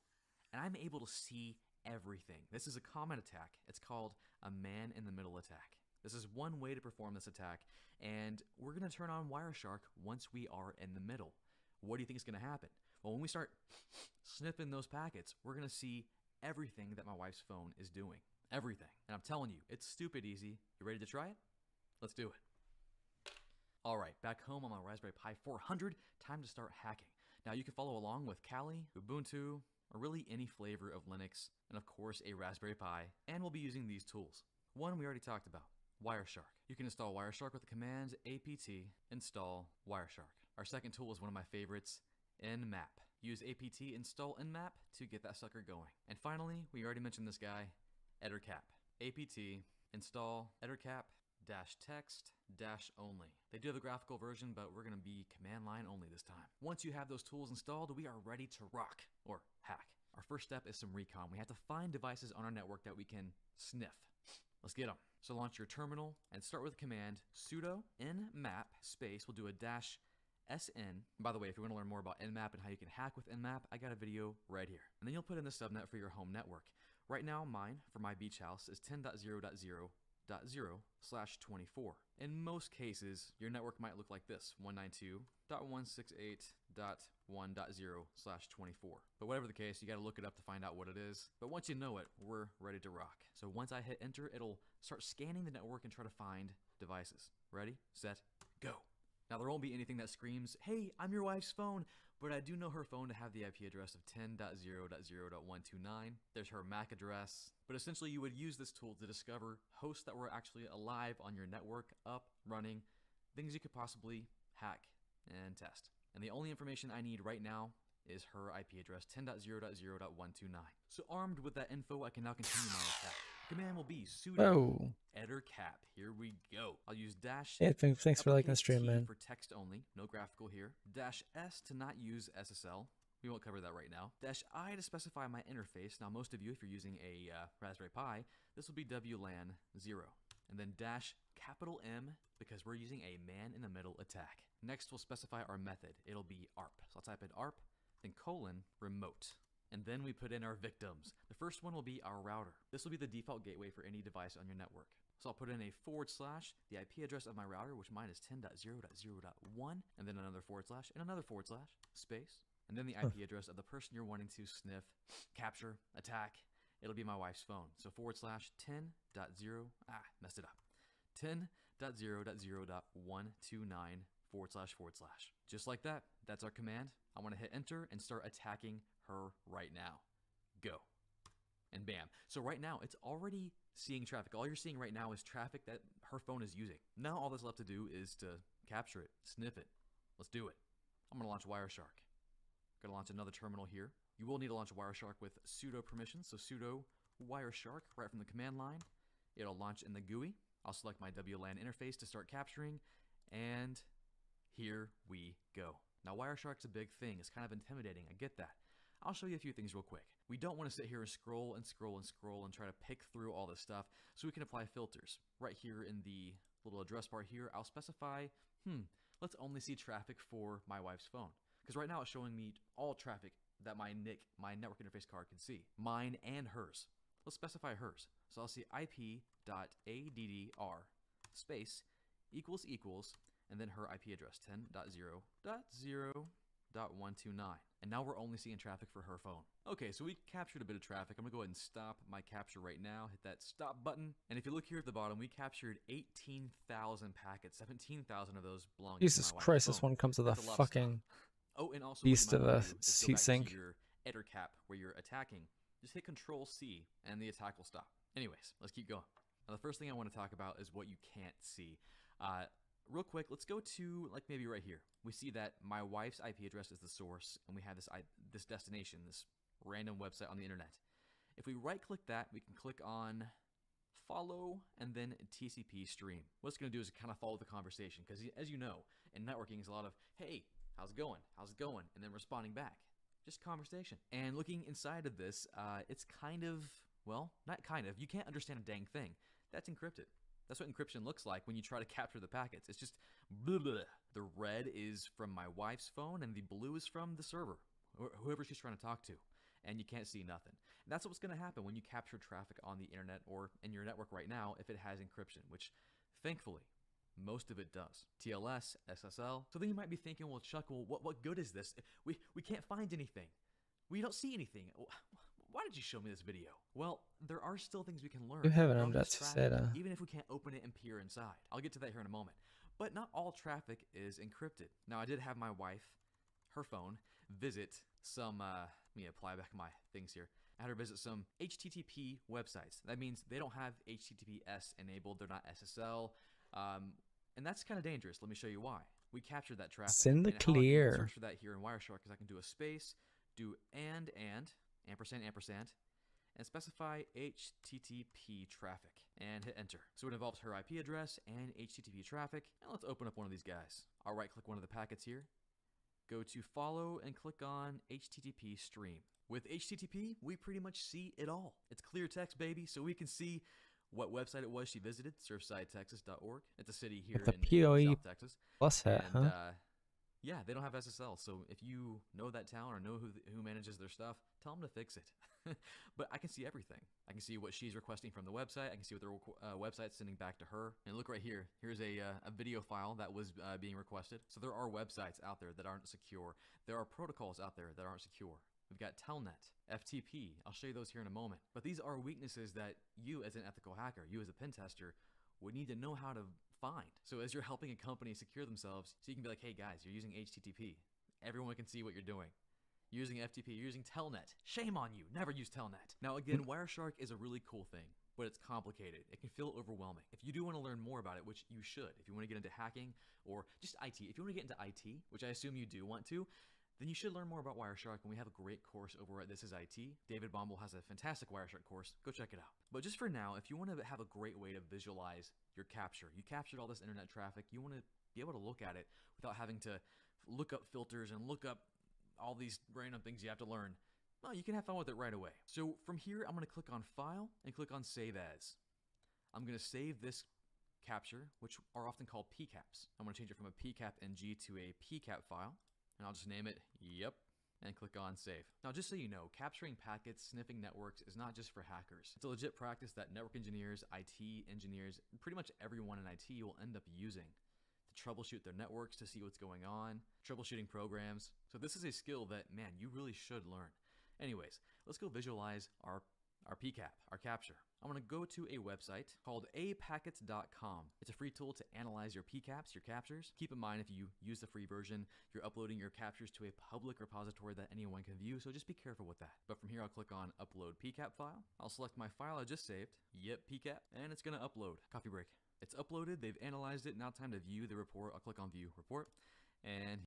and I'm able to see everything. This is a common attack. It's called a man-in-the-middle attack. This is one way to perform this attack, and we're going to turn on Wireshark once we are in the middle. What do you think is going to happen? Well, when we start sniffing those packets, we're going to see everything that my wife's phone is doing. Everything. And I'm telling you, it's stupid easy. You ready to try it? Let's do it. All right, back home on my Raspberry Pi 400, time to start hacking. Now you can follow along with Kali, Ubuntu, or really any flavor of Linux, and of course a Raspberry Pi, and we'll be using these tools. One we already talked about, Wireshark. You can install Wireshark with the command apt install Wireshark. Our second tool is one of my favorites, Nmap. Use apt install Nmap to get that sucker going. And finally, we already mentioned this guy, Ettercap. Apt install ettercap-text-only. They do have a graphical version, but we're going to be command line only this time. Once you have those tools installed, we are ready to rock, or hack. Our first step is some recon. We have to find devices on our network that we can sniff. Let's get them. So launch your terminal and start with the command sudo nmap space. We'll do a -sn. By the way, if you want to learn more about Nmap and how you can hack with Nmap, I got a video right here. And then you'll put in the subnet for your home network. Right now, mine, for my beach house, is 10.0.0.0/24. In most cases, your network might look like this, 192.168.1.0/24. But whatever the case, you gotta look it up to find out what it is. But once you know it, we're ready to rock. So once I hit enter, it'll start scanning the network and try to find devices. Ready, set, go. Now there won't be anything that screams, hey, I'm your wife's phone, but I do know her phone to have the IP address of 10.0.0.129. There's her MAC address. But essentially you would use this tool to discover hosts that were actually alive on your network, up, running, things you could possibly hack and test. And the only information I need right now is her IP address, 10.0.0.129. So armed with that info, I can now continue my attack. Command will be sudo ettercap. Here we go. I'll use dash. Yeah, thanks for liking the stream, T man. for text only, no graphical here. Dash S to not use SSL. We won't cover that right now. Dash I to specify my interface. Now most of you, if you're using a Raspberry Pi, this will be WLAN 0. And then dash capital M because we're using a man-in-the-middle attack. Next we'll specify our method. It'll be ARP. So I'll type in ARP, then colon, remote. And then we put in our victims. The first one will be our router. This will be the default gateway for any device on your network. So I'll put in a /, the IP address of my router, which mine is 10.0.0.1, and then another / and another / space, and then the IP address of the person you're wanting to sniff, capture, attack. It'll be my wife's phone. So / 10.0, messed it up. 10.0.0.129 //. Just like that, that's our command. I want to hit enter and start attacking her right now. Go. And bam. So right now, it's already seeing traffic. All you're seeing right now is traffic that her phone is using. Now all that's left to do is to capture it, sniff it. Let's do it. I'm going to launch Wireshark. Going to launch another terminal here. You will need to launch Wireshark with sudo permissions. So sudo Wireshark right from the command line. It'll launch in the GUI. I'll select my WLAN interface to start capturing. And here we go. Now Wireshark's a big thing. It's kind of intimidating. I get that. I'll show you a few things real quick. We don't want to sit here and scroll and scroll and scroll and try to pick through all this stuff, so we can apply filters. Right here in the little address bar here, I'll specify, let's only see traffic for my wife's phone. Because right now it's showing me all traffic that my NIC, my network interface card, can see. Mine and hers. Let's specify hers. So I'll see ip.addr space equals, and then her IP address, 10.0.0.129. And now we're only seeing traffic for her phone. Okay, so we captured a bit of traffic. I'm gonna go ahead and stop my capture right now. Hit that stop button. And if you look here at the bottom, we captured 18,000 packets. 17,000 of those belong to Jesus my wife's Christ, phone. this one comes with a That's lot of stuff. fucking Oh, and also beast what you of might a wanna do is go back to heatsink. your ettercap where you're attacking. Just hit Control-C and the attack will stop. Anyways, let's keep going. Now the first thing I want to talk about is what you can't see. Real quick, let's go to like maybe right here. We see that my wife's IP address is the source, and we have this destination, this random website on the internet. If we right-click that, we can click on follow and then TCP stream. What it's going to do is kind of follow the conversation, because as you know, in networking is a lot of, hey, how's it going? How's it going? And then responding back. Just conversation. And looking inside of this, it's kind of, well, not kind of, you can't understand a dang thing. That's encrypted. That's what encryption looks like when you try to capture the packets. It's just blah, blah. The red is from my wife's phone and the blue is from the server, or whoever she's trying to talk to. And you can't see nothing. And that's what's going to happen when you capture traffic on the internet or in your network right now if it has encryption, which Thankfully, most of it does. TLS, SSL. So then you might be thinking, well, Chuck, well, what good is this? We can't find anything. We don't see anything. Why did you show me this video? Well, there are still things we can learn Du hävdar from de this där traffic, sida. even if we can't open it and peer inside. I'll get to that here in a moment. But not all traffic is encrypted. Now, I did have my wife, her phone, visit some, let me apply back my things here. I had her visit some HTTP websites. That means they don't have HTTPS enabled. They're not SSL. And that's kind of dangerous. Let me show you why. We captured that traffic. It's in the And how I can clear. search for that here in Wireshark is I can do a space, do and, ampersand, and specify HTTP traffic, and hit enter. So it involves her IP address and HTTP traffic, and let's open up one of these guys. I'll right click one of the packets here, go to follow, and click on HTTP stream. With HTTP, we pretty much see it all. It's clear text, baby, so we can see what website it was she visited, surfsidetexas.org. It's a city here With the in PoE South Texas. plus hat, And, huh? yeah, they don't have SSL, so if you know that town or know who manages their stuff, tell them to fix it. But I can see everything. I can see what she's requesting from the website. I can see what their website's sending back to her. And look right here. Here's a video file that was being requested. So there are websites out there that aren't secure. There are protocols out there that aren't secure. We've got Telnet, FTP. I'll show you those here in a moment. But these are weaknesses that you as an ethical hacker, you as a pen tester, would need to know how to find. So as you're helping a company secure themselves, so you can be like, hey guys, you're using HTTP. Everyone can see what you're doing. You're using FTP, you're using Telnet. Shame on you, never use Telnet. Now again, Wireshark is a really cool thing, but it's complicated. It can feel overwhelming. If you do want to learn more about it, which you should, if you want to get into hacking or just IT, if you want to get into IT, which I assume you do want to, then you should learn more about Wireshark, and we have a great course over at This Is IT. David Bombal has a fantastic Wireshark course. Go check it out. But just for now, if you want to have a great way to visualize your capture, you captured all this internet traffic, you want to be able to look at it without having to look up filters and look up all these random things you have to learn. Well, you can have fun with it right away. So from here, I'm going to click on File and click on Save As. I'm going to save this capture, which are often called PCAPs. I'm going to change it from a PCAP-NG to a PCAP file. And I'll just name it, yep, and click on save. Now, just so you know, capturing packets, sniffing networks is not just for hackers. It's a legit practice that network engineers, IT engineers, pretty much everyone in IT will end up using to troubleshoot their networks, to see what's going on, troubleshooting programs. So this is a skill that, man, you really should learn. Anyways, let's go visualize our PCAP, our capture. I'm going to go to a website called apackets.com. It's a free tool to analyze your PCAPs, your captures. Keep in mind, if you use the free version, you're uploading your captures to a public repository that anyone can view, so just be careful with that. But from here, I'll click on Upload PCAP File. I'll select my file I just saved, yep, PCAP, and it's going to upload. Coffee break. It's uploaded, they've analyzed it, now time to view the report. I'll click on View Report, and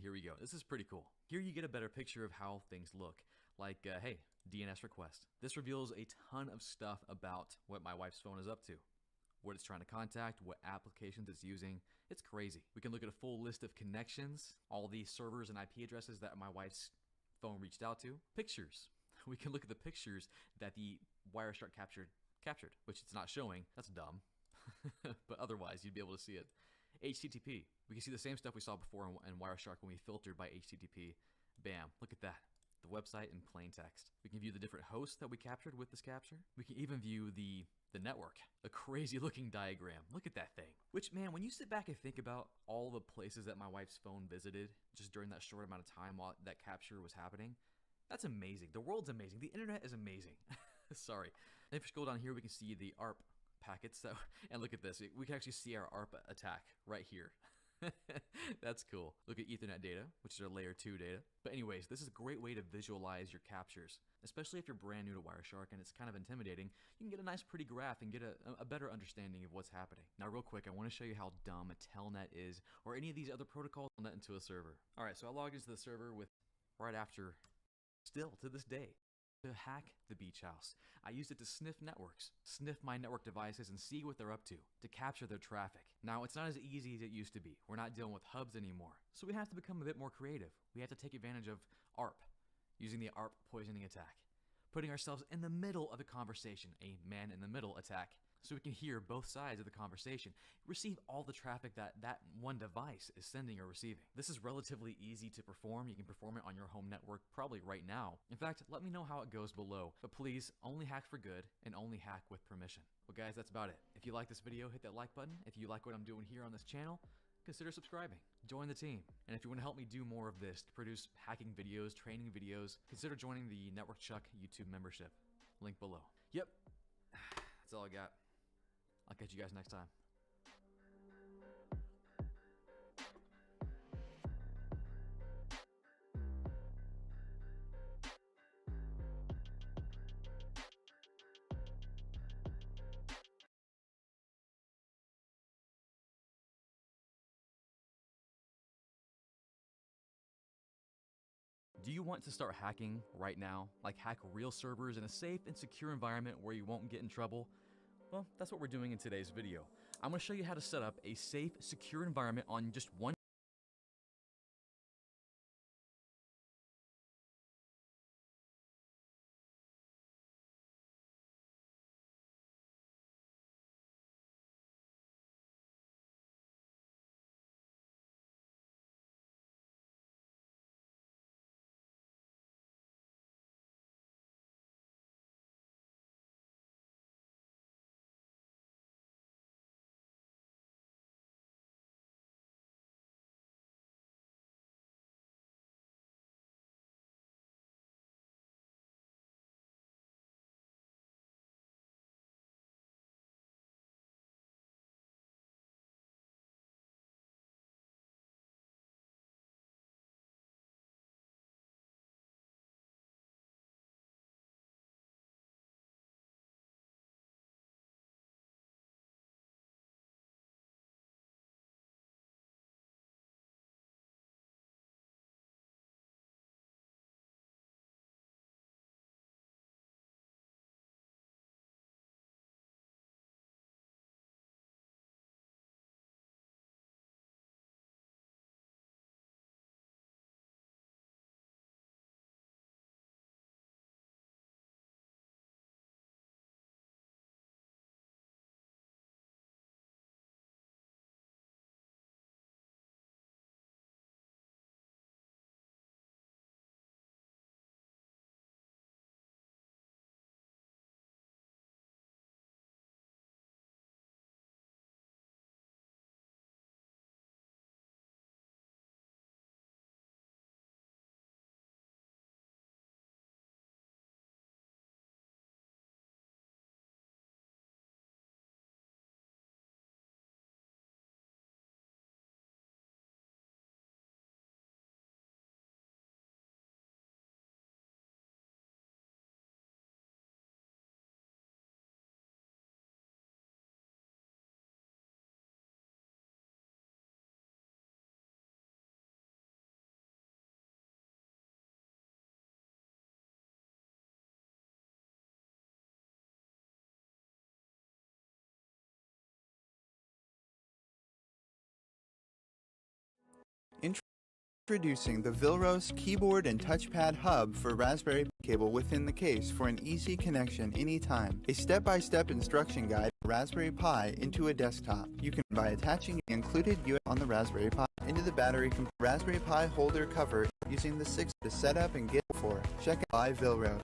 here we go. This is pretty cool. Here you get a better picture of how things look. Like, hey, DNS request. This reveals a ton of stuff about what my wife's phone is up to, what it's trying to contact, what applications it's using. It's crazy. We can look at a full list of connections, all the servers and IP addresses that my wife's phone reached out to. Pictures. We can look at the pictures that the Wireshark captured, which it's not showing. That's dumb. But otherwise, you'd be able to see it. HTTP. We can see the same stuff we saw before in Wireshark when we filtered by HTTP. Bam. Look at that. The website in plain text. We can view the different hosts that we captured with this capture. We can even view the network. A crazy looking diagram. Look at that thing. Which, man, when you sit back and think about all the places that my wife's phone visited just during that short amount of time while that capture was happening, that's amazing. The world's amazing. The internet is amazing. Sorry. And if you scroll down here, we can see the ARP packets. And look at this. We can actually see our ARP attack right here. That's cool. Look at Ethernet data, which is our layer 2 data. But anyways, this is a great way to visualize your captures, especially if you're brand new to Wireshark and it's kind of intimidating. You can get a nice pretty graph and get a better understanding of what's happening. Now real quick, I want to show you how dumb a telnet is, or any of these other protocols telnet into a server. Alright, so I logged into the server with right after, still to this day, to hack the beach house. I used it to sniff networks, sniff my network devices and see what they're up to capture their traffic. Now, it's not as easy as it used to be. We're not dealing with hubs anymore. So we have to become a bit more creative. We have to take advantage of ARP, using the ARP poisoning attack, putting ourselves in the middle of a conversation, a man-in-the-middle attack, so we can hear both sides of the conversation, receive all the traffic that that one device is sending or receiving. This is relatively easy to perform. You can perform it on your home network probably right now. In fact, let me know how it goes below. But please, only hack for good and only hack with permission. Well guys, that's about it. If you like this video, hit that like button. If you like what I'm doing here on this channel, consider subscribing. Join the team. And if you want to help me do more of this, to produce hacking videos, training videos, consider joining the Network Chuck YouTube membership. Link below. Yep, that's all I got. I'll catch you guys next time. Do you want to start hacking right now? Like hack real servers in a safe and secure environment where you won't get in trouble? Well, that's what we're doing in today's video. I'm going to show you how to set up a safe, secure environment on just one Introducing the Vilros keyboard and touchpad hub for Raspberry Pi cable within the case for an easy connection anytime. A step-by-step instruction guide for Raspberry Pi into a desktop. You can by attaching the included USB on the Raspberry Pi into the battery Raspberry Pi holder cover using the 6 to set up and get for. Check out by Vilro.